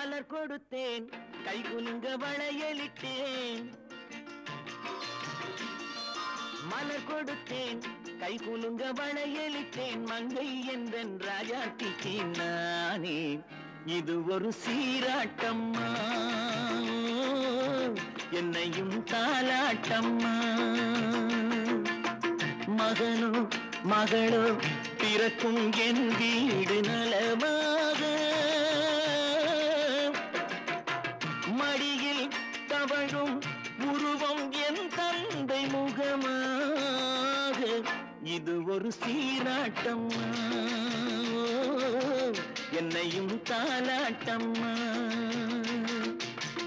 மலர் கொடுத்தேன் கைகுலுங்க வளையலிட்டேன் மலர் கொடுத்தேன் கைகுலுங்க வளையலிட்டேன் மங்கை என்றன் ராஜாத்திக்கு நானே இது ஒரு சீராட்டம்மா என்னையும் தாலாட்டம்மா மகனோ மகளோ பிறக்கும் என் வீடு நலமாக மடியில் தவழும் உருவம் என் தந்தை முகமாக இது ஒரு சீராட்டம்மா என்னையும் தாலாட்டம்மா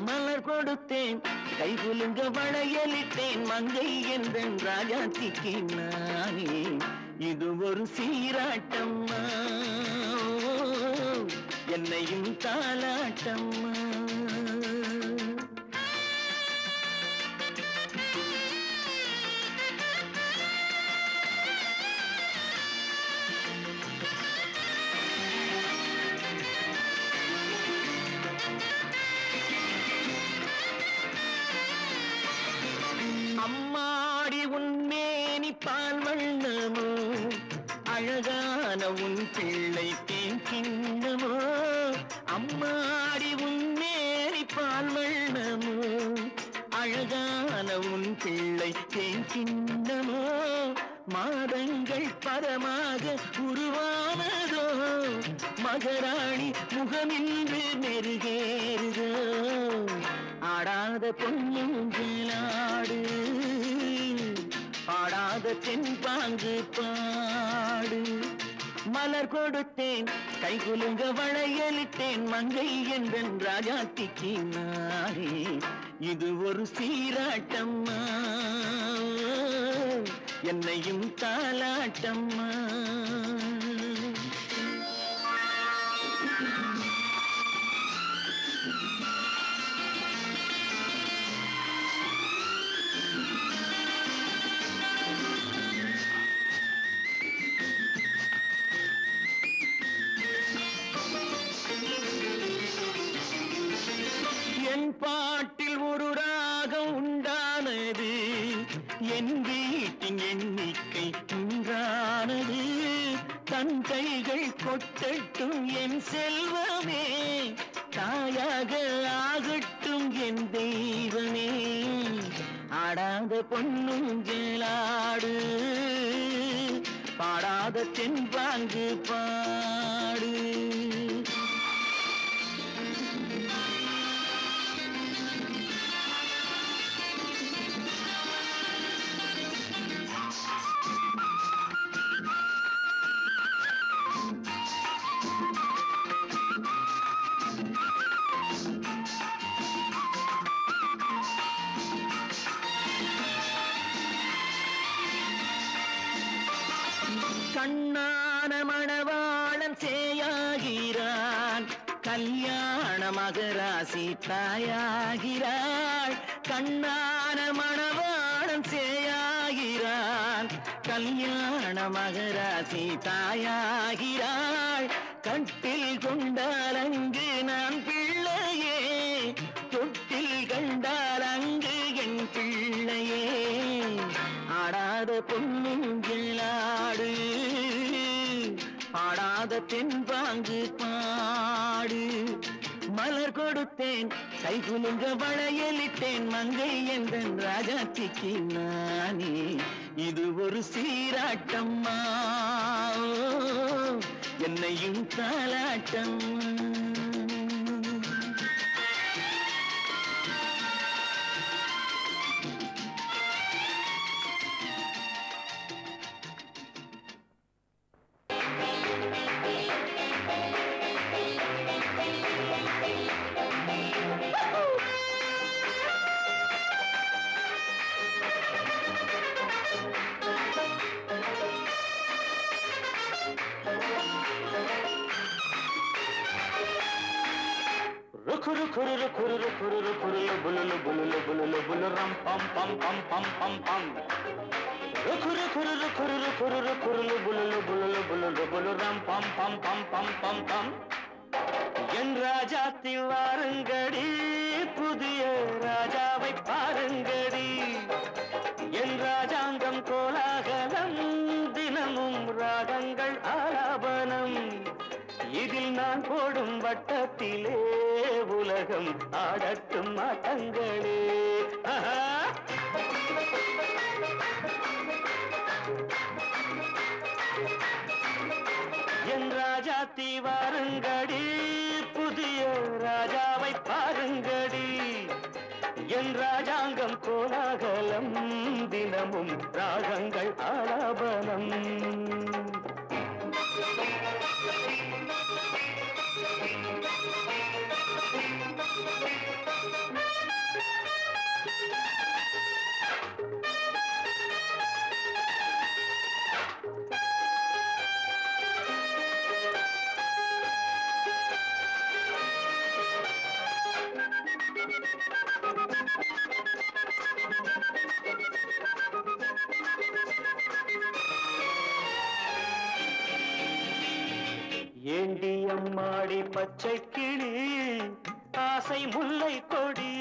மலர் கொடுத்தேன் கைகுலுங்க வளையலிட்டேன் மங்கை என்றன் ராஜாத்திக்கு நானே இது ஒரு சீராட்டம்மா என்னையும் தாலாட்டம்மா அம்மாடி உன்மேனி பால் வண்ணமோ அழகான உன் பிள்ளை தேன் கிண்ணமோ அம்மாடி உன்மேனி பால் வண்ணமோ அழகான உன் பிள்ளை தேன் கிண்ணமோ மாதங்கள் பரமாக உருவானதோ மகராணி முகமின்று மெருகேறுதோ ஆடாத பொன்னுங்களாடு பாடாத தென்பாங்கு பாடு மலர் கொடுத்தேன் கைகுலுங்க வளையலிட்டேன் மங்கை என்றன் ராஜாத்திக்கு நானே இது ஒரு சீராட்டம்மா என்னையும் தாலாட்டம்மா என் பாட்டில் ஒரு ராகம் உண்டானது என் வீட்டின் எண்ணிக்கை உண்டானது தன் கைகள் கொட்டட்டும் என் செல்வமே தாயாக ஆகட்டும் என் தெய்வமே ஆடாத பொன்னுங்களாடு பாடாத தென்பாங்கு பாடு கண்ணான மணவாளன் சேயாகிறான் கல்யாண மகராசி தாயாகிறாள் கண்ணான மணவாளன் சேயாகிறான் கல்யாண மகராசி தாயாகிறாள் கட்டில் கொண்டால் அங்கு நான் பிள்ளையே தொட்டில் கண்டால் அங்கு என் பிள்ளையே ஆடாத பொன்னுங்களாடு பாடாத தென்பாங்கு பாடு மலர் கொடுத்தேன் கைகுலுங்க வளையலிட்டேன் மங்கை என்றன் ராஜாத்திக்கு நானே இது ஒரு சீராட்டம்மா என்னையும் தாலாட்டம்மா Rukuru kuru kuru kuru kuru bululu bululu bululu buluram pam pam pam pam pam pam. Rukuru kuru kuru kuru kuru bululu bululu bululu buluram pam pam pam pam pam pam. என் ராஜாத்தி வாருங்கடி புதிய ராஜாவை பாருங்கடி என் ராஜாங்கம் கோலாகலம் தினமும் ராகங்கள் ஆலாபனம் இதில் நான் போடும் வட்டத்திலே உலகம் ஆடட்டும் ஆட்டங்களே என் ராஜாத்தி வாருங்கடி புதிய ராஜாவை பாருங்கடி என் ராஜாங்கம் கோலாகலம் தினமும் ராகங்கள் ஆலாபனம் ஏண்டி அம்மாடி பச்சை கிளி ஆசை முல்லை கொடி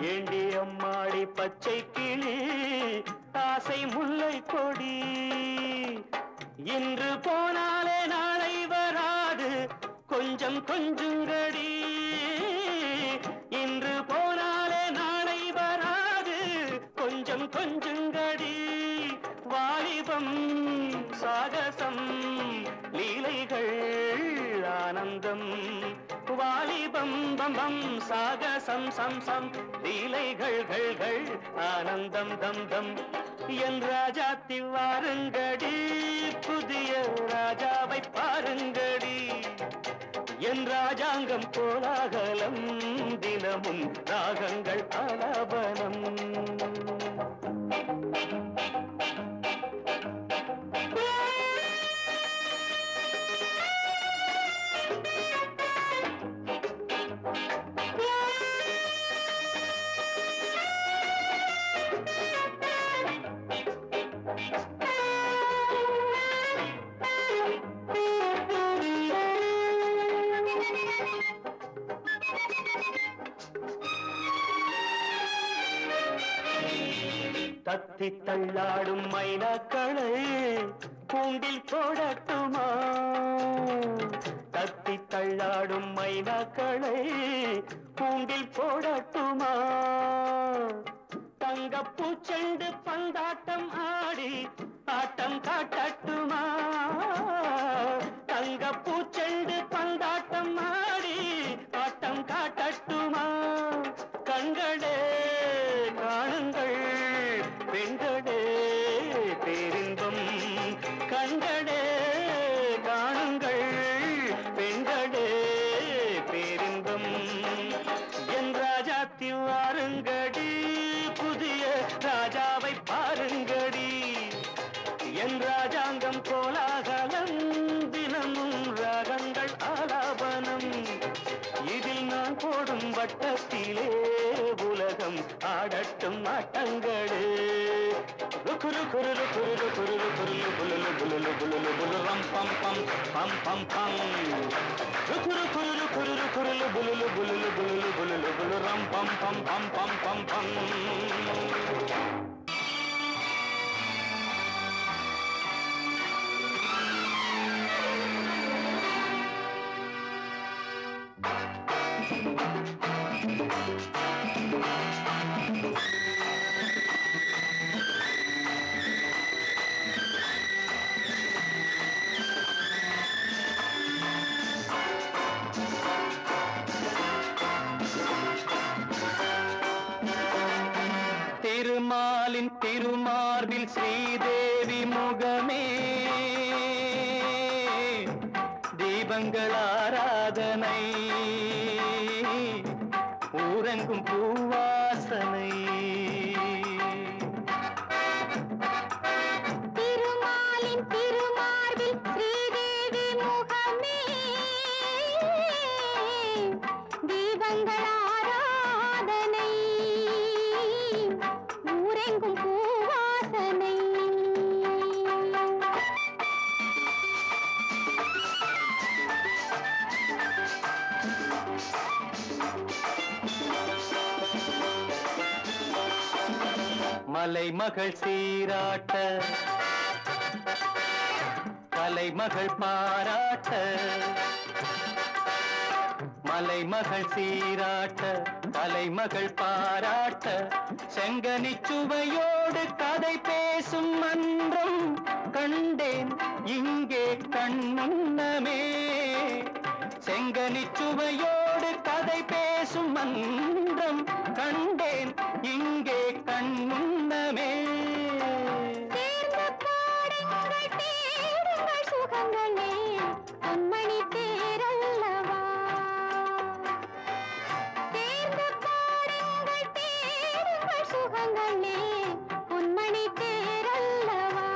ஏண்டி அம்மாடி பச்சை கிளி ஆசை முல்லை கொடி இன்று போனாலே நாளை வராது கொஞ்சம் கொஞ்சங்கடி இன்று போனாலே நாளை வராது கொஞ்சம் கொஞ்சங்கடி வாலிபம் சாகசம் லீலைகள் ஆனந்தம் வாலிபம் பம்பம் சாகசம் சம் சம் லீலைகள் ஆனந்தம் தம் தம் என் ராஜாத்தி வாருங்கடி புதிய ராஜாவை பாருங்கடி என் ராஜாங்கம் கோலாகலம் தினமும் ராகங்கள் ஆலாபனம் தத்தி தள்ளாடும் மைனாக்களை கூண்டில் போடட்டுமா தத்தி தள்ளாடும் மைனாக்களை கூண்டில் போடட்டுமா தங்கப்பூச்செண்டு பந்தாட்டம் ஆடி ஆட்டம் காட்டட்டுமா தங்கப்பூச்செண்டு பந்தாட்டம் ஆடி ஆட்டம் காட்டட்டுமா கண்களே காணுங்கள் பெண்களே பேரின்பம் கண்களே காணுங்கள் பெண்களே பேரின்பம் என் ராஜாத்தி வாருங்கடி புதிய ராஜாவை பாருங்கடி என் ராஜாங்கம் கோலாகலம் தினமும் ராகங்கள் ஆலாபனம் இதில் நான் போடும் வட்டத்திலே உலகம் ஆடட்டும் ஆட்டங்களே ருக்குரு குருரு குருரு குருரு குருலு புலுலு புலுலு புலுலு புலுரம் பம் பம் பம் பம் பம் ருக்குரு குருரு குருரு குருலு புலுலு புலுலு புலுலு புலுலு புலுரம் பம் பம் பம் பம் பம் பம் திருமாலின் திருமார்பில் ஸ்ரீதேவி முகமே தீபங்கள் ஆராதனை ஊரெங்கும் பூவாசனை திருமாலின் திருமார்பில் ஸ்ரீதேவி முகமே தீபங்கள் ஆராதனை ஊரெங்கும் பூவாசனை மலைமகள் சீராட்ட கலைமகள் பாராட்ட மலைமகள் சீராட்ட கலைமகள் பாராட்ட செங்கனி சுவையோடு கதை பேசும் மன்றம் கண்டேன் இங்கே கண்முன்னமே செங்கனி சுவையோடு கதை பேசும் மன்றம் கண்டேன் இங்கே கண்முன்னமே சுகங்களே பொன்மணி தேரல்லவா தேர்ந்த பாடுங்கள் தேடுங்கள் சுகங்களே பொன்மணி தேரல்லவா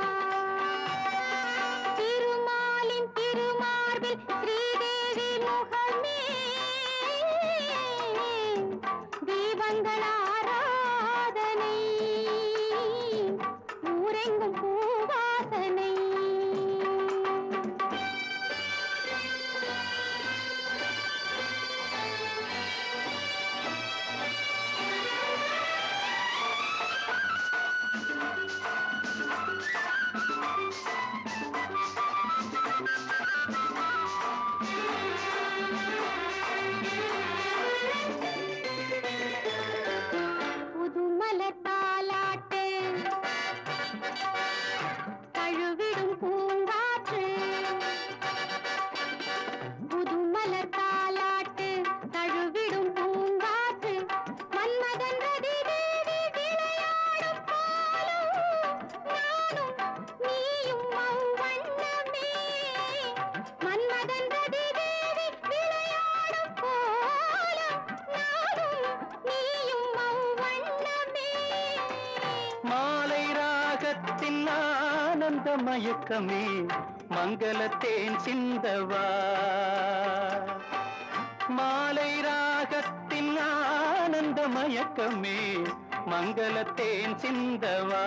திருமாலின் திருமார்பில் ஸ்ரீதேவி முகமே தீபங்கள் ஆராதனை ஊரெங்கும் பூவாசனை புதுமலர் தாலாட்டு தழுவிடும் பூங்காற்று புதுமலர் தாலாட்டு தழுவிடும் பூங்காற்று மன்மதன் ரதி தேவி விளையாடும் பாலும் நானும் நீயும் அவ்வண்ணமே மன்மதன் ரதி தேவி விளையாடும் பாலும் நானும் நீயும் அவ்வண்ணமே மாலை ராகத்தின் ஆனந்த மயக்கமே மங்களத்தேன் சிந்தவா மாலை ராகத்தின் ஆனந்த மயக்கமே மங்களத்தேன் சிந்தவா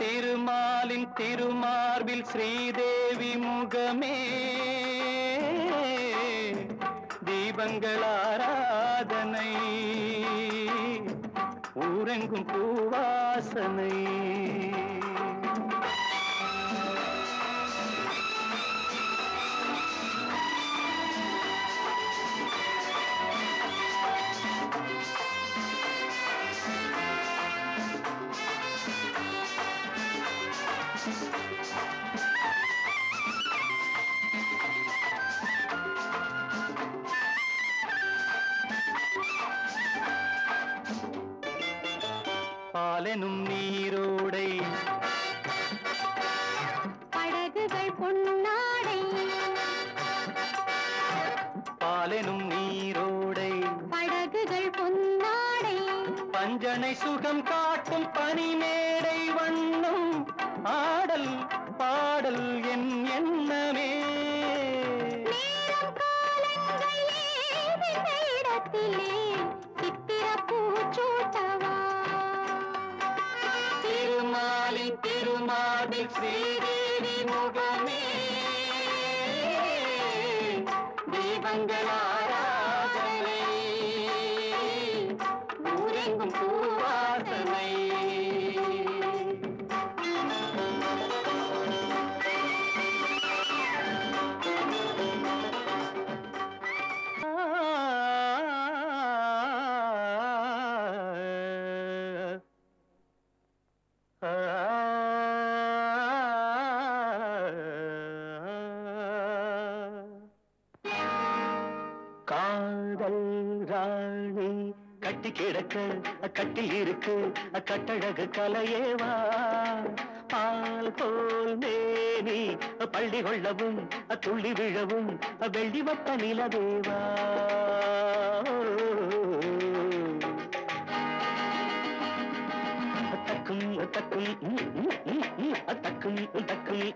திருமாலின் திருமார்பில் ஸ்ரீதேவி முகமே தீபங்கள் ஆராதனை ஊரெங்கும் பூவாசனை பாலெனும் நீரோடை படகுகள் பொன்னாடை பாலெனும் நீரோடை படகுகள் பொன்னாடை பஞ்சனை சுகம் காட்டும் பனிமேடை வண்ணம் ஆடல் பாடல் என் எண்ணமே நேரம் காலங்கள் ஏதெந்த இடத்திலே சித்திர பூச்சூட்டவா திருமாலின் திருமார்பில் ஸ்ரீதேவி முகமே தீபங்கள் ஆராதனை ஊரெங்கும் பூவாசனை காதல் ராணி கட்டி கிடக்க கட்டில் இருக்கு கட்டழகு கலையேவா பால் போல் மேனி பள்ளி கொள்ளவும் துள்ளி விழவும் வெள்ளி வட்ட நிலவேவா தக்கும் தக்கும் தக்கும் தக்கும்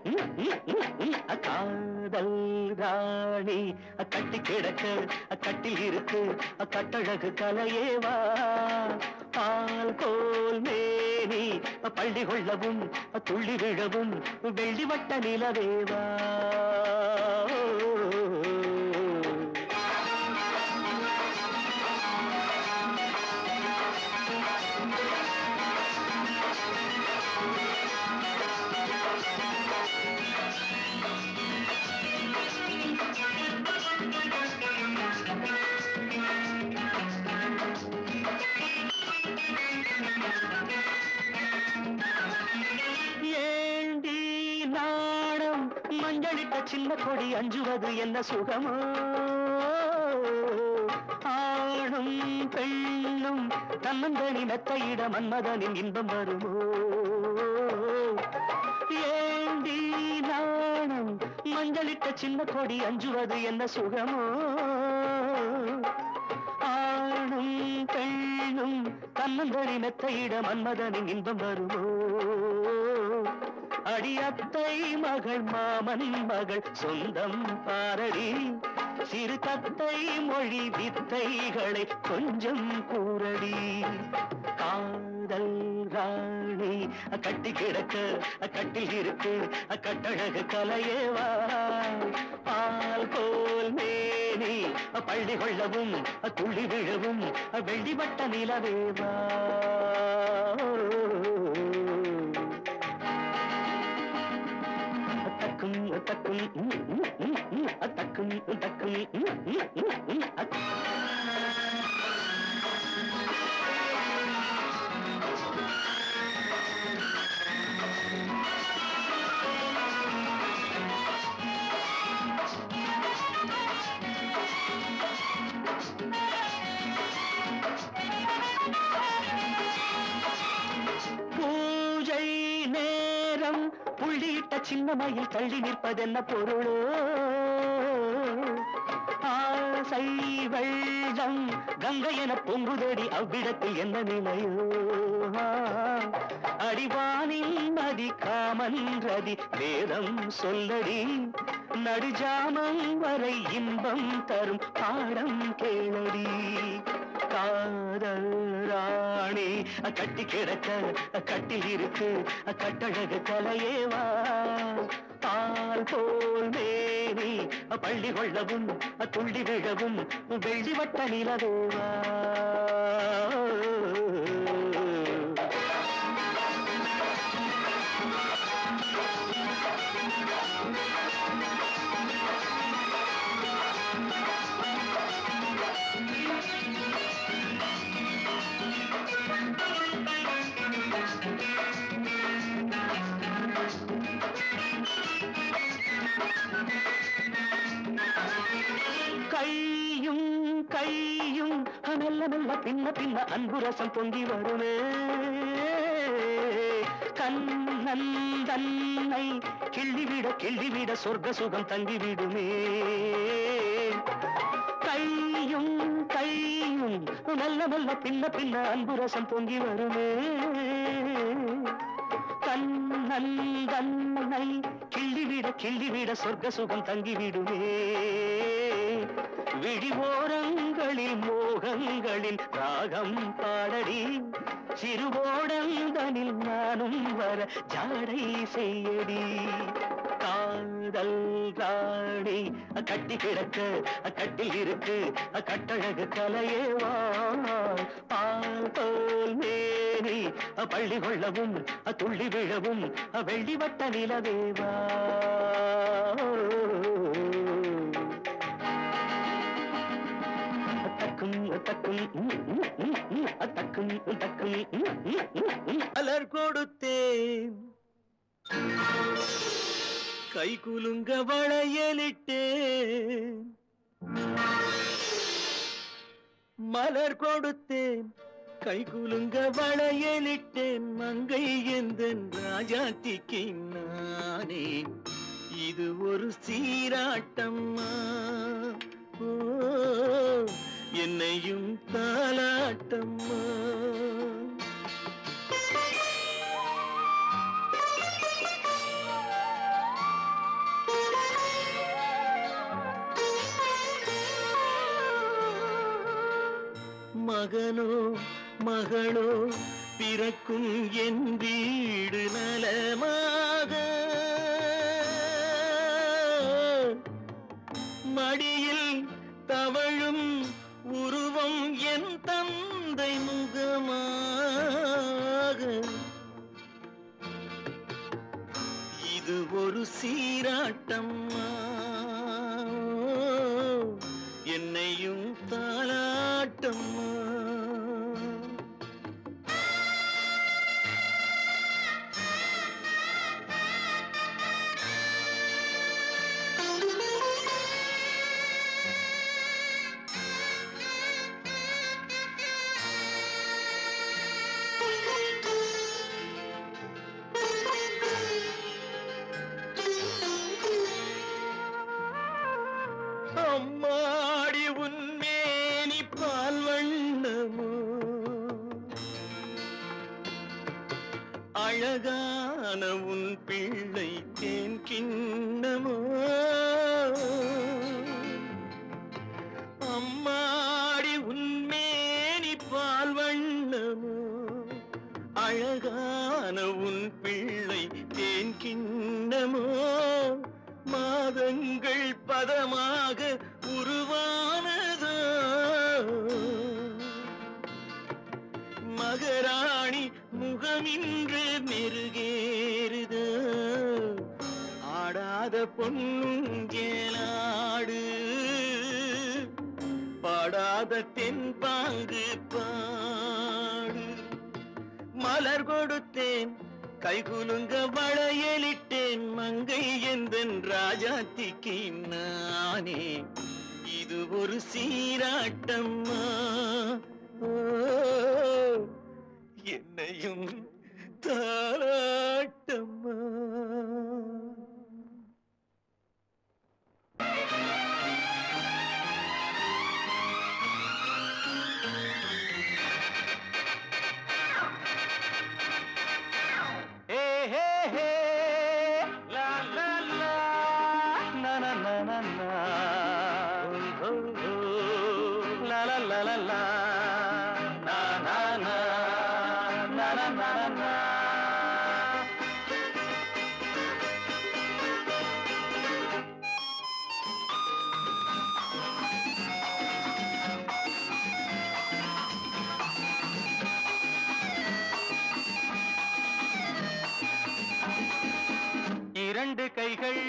காதல் ராணி கட்டி கிடக்க கட்டில் இருக்கு கட்டழகு கலையேவா பால் கோல் மேனி பள்ளி கொள்ளவும் துள்ளி விழவும் வெள்ளி வட்ட நிலவேவா சின்ன கொடி அஞ்சுவது என்ன சுகமோ ஆணும் பெண்ணும் தன்னந்தனி மெத்தையிட மன்மதனின் இன்பம் வருமோ ஏண்டி நானும் மஞ்சளிட்ட சின்ன கொடி அஞ்சுவது என்ன சுகமோ ஆணும் பெண்ணும் தன்னந்தனி மெத்தையிட மன்மதனின் இன்பம் வருமோ அடியத்தை மகள் மாமன் மகள் சொந்தம் பாரடி சிறு தத்தை மொழி வித்தைகளை கொஞ்சம் கூறடி காதல் ராணி கட்டி கிடக்க கட்டில் இருக்கு கட்டழகு கலையேவா பால் போல் மேனி பள்ளி கொள்ளவும் துள்ளி விழவும் வெள்ளிவட்ட நிலவேவா தக்கும் தக்கும் தக்கும் பூஜை நேரம் புள்ளியிட்ட சின்ன மயில் தள்ளி நிற்பதென்ன பொருளோ ஆசை வெள்ளம் கங்கை என பொங்குதடி அவ்விடத்தில் என்ன நிலையோ அடிவானில் நதி காமன் ரதி வேதம் சொல்லடி நடுஜாமம் வரை இன்பம் தரும் பாடம் கேளடி காதல் ராணி கட்டி கிடக்க கட்டில் இருக்கு கட்டழகு கலையேவா பால் போல் மேனி பள்ளி கொள்ளவும் துள்ளி விழவும் வெள்ளிவட்ட நிலவேவா கையும் கையும் மெல்ல மெல்ல பின்ன பின்ன அன்பு ரசம் பொங்கி வருமே கண்ணன் தன்னை கிள்ளிவிட சொர்க்க சுகம் தங்கிவிடுமே கையும் கையும் மெல்ல மெல்ல பின்ன பின்ன அன்பு ரசம் பொங்கி வருமே கண்ணன் தன்னை கிள்ளிவிட சொர்க்க சுகம் தங்கிவிடுமே விழிவோரங்களில் மோகங்களின் ராகம் பாடடி சிறுவோடந்தனில் நானும் வர ஜாடை செய்யடி காதல் ராணி கட்டி கிடக்க கட்டில் இருக்கு கட்டழகு கலையேவா பால் போல் மேனி பள்ளி கொள்ளவும் துள்ளி விழவும் வெள்ளிவட்ட நிலவேவா மலர் கொடுத்தேன் கை குலுங்க வளையலிட்டேன் மலர் கொடுத்தேன் கை குலுங்க வளையலிட்டேன் மங்கை எந்தன் ராஜாத்திக்கு நானே இது ஒரு சீராட்டம்மா என்னையும் தாலாட்டம்மா மகனோ மகளோ பிறக்கும் என் வீடு நலமாக மடியில் தவழும் உருவம் என் தந்தை முகமாக இது ஒரு சீராட்டம்மா என்னையும் தாலாட்டம்மா அழகான உன் பிள்ளை தேன் கிண்ணமோ அம்மாடி உன்மேனி பால் வண்ணமோ அழகான உன் பிள்ளை தேன் கிண்ணமோ மாதங்கள் பதமாக உருவானதோ மகராணி முகமின்று மெருகேறுதோ ஆடாத பொன்னுங்கேலாடு பாடாத தென்பாங்கு பாடு மலர் கொடுத்தேன் கைகுலுங்க வளையலிட்டேன் மங்கை எந்தன் ராஜாத்திக்கு நானே இது ஒரு சீராட்டம்மா என்னையும் தாராட்டம்மா இரண்டு கைகள்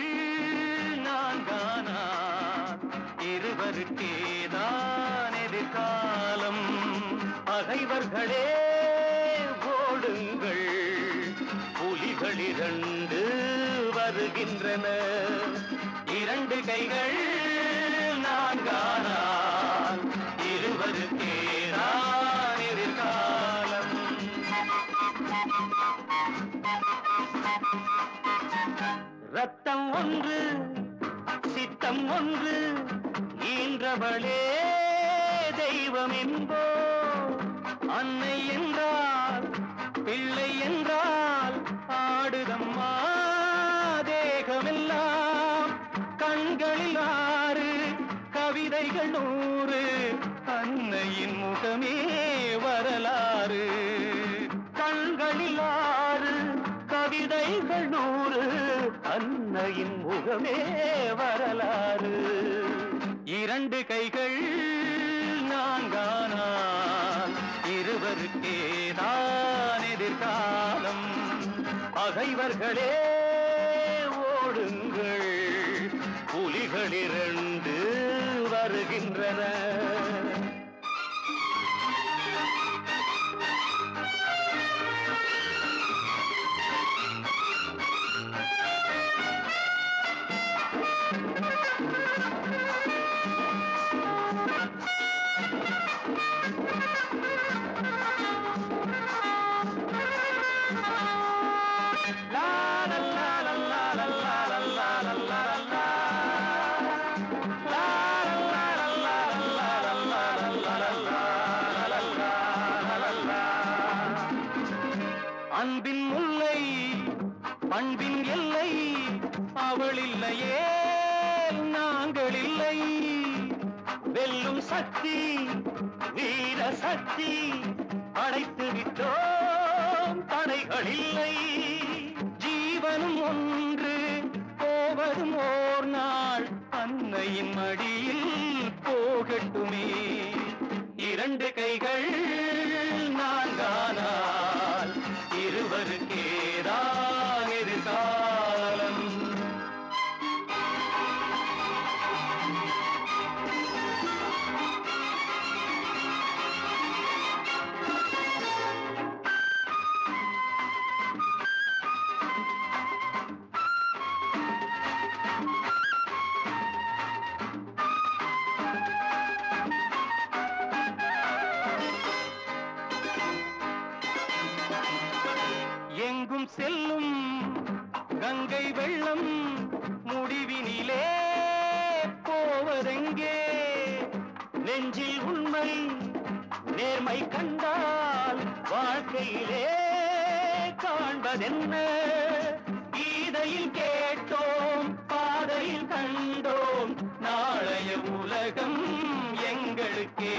நான்கானா இருவருக்கேதான் எதிர்காலம் பகைவர்களே ஓடுங்கள் புலிகள் இரண்டு வருகின்றன இரண்டு கைகள் நான்கானா இருவருக்கேதான் எதிர்காலம் ரத்தம் ஒன்று சித்தம் ஒன்று ஈன்றவளே தெய்வம் என்போ அன்னை என்றால் பிள்ளை என்றால் ஆடுதம்மா தேகமெல்லாம் கண்களில் ஆறு கவிதைகள் 100 அன்னையின் முகமே வரலாறு கண்களில் ஆறு கவிதைகள் 100 அன்னையின் முகமே வரலாறு இரண்டு கைகள் நான்கானால் இருவருக்கேதான் எதிர்காலம் பகைவர்களே ஓடுங்கள் புலிகள் இரண்டு வருகின்றன அன்பின் முல்லை பண்பின் எல்லை அவள் இல்லையே நாங்கள் இல்லை வெல்லும் சக்தி வீர சக்தி அடைத்து விட்டோம் தடைகள் இல்லை ஜீவனும் ஒன்று போவதும் ஓர் நாள் அன்னையின் மடியில் போகட்டுமே இரண்டு கைகள் நான்கானால் இருவருக்கேதான் எதிர்காலம் எங்கும் செல்லும் கங்கை வெள்ளம் முடிவினிலே போவதெங்கே நெஞ்சில் உண்மை நேர்மை கண்டால் வாழ்க்கையிலே காண்ப என்பதென்ன கீதையில் கேட்டோம் பாதையில் கண்டோம் நாளைய உலகம் எங்களுக்கே